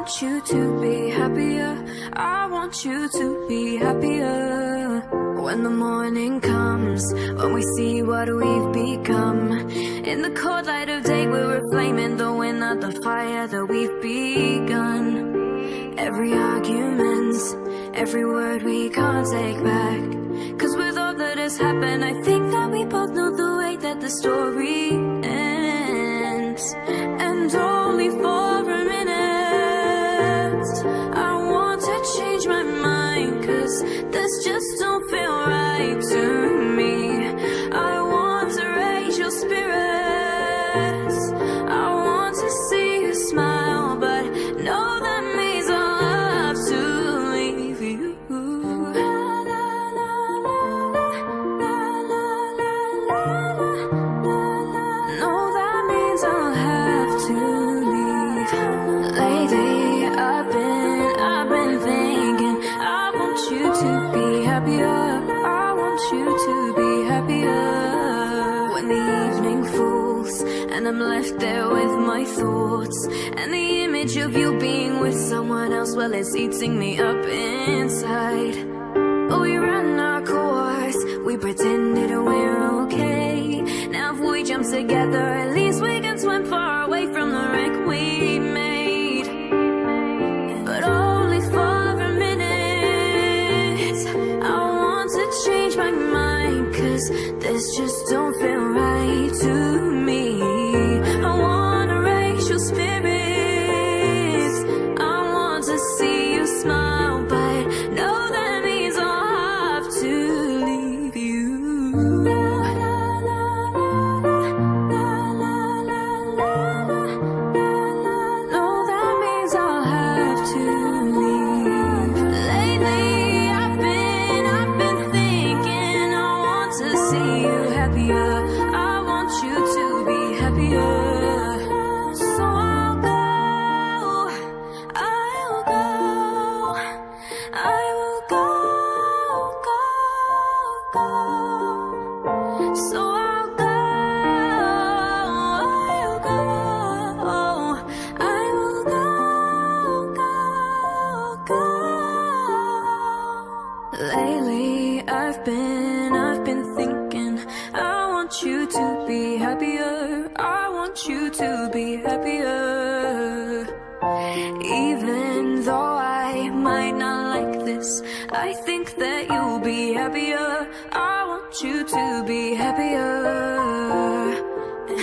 want you to be happier. I want you to be happier. When the morning comes, when we see what we've become, in the cold light of day we're flaming, throwing out the fire that we've begun. Every argument, every word we can't take back, 'cause with all that has happened, I think that we both know the way that the story ends. And only for a minute I want to change my mind, 'cause this just don't feel right to me. I want to raise your spirits, I want to see you smile, but know that means I'll have to leave you. No, that means I'll have to leave. Lately I've been thinking, I want you to be happier. I want you to be happier. When the evening falls and I'm left there with my thoughts, and the image of you being with someone else, well, it's eating me up inside. We ran our course, we pretended we're okay. Now if we jump together, at least we can swim far away from the wreck we made. But only for a minute I want to change my mind, 'cause this just don't feel right to me. I wanna raise your spirits, I want to see you smile, but know that means I'll have to leave you. No, that means I'll have to leave. Lately I've been thinking, I want to see you happier. I want you to be happier. So I'll go, I will go, go. So I'll go, I will go, go. Lately I've been thinking, I want you to be happier. I want you to be happier. Even though I might not like this, I think that you'll be happier. I want you to be happier.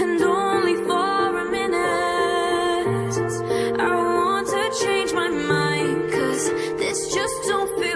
And only for a minute I want to change my mind, 'cause this just don't feel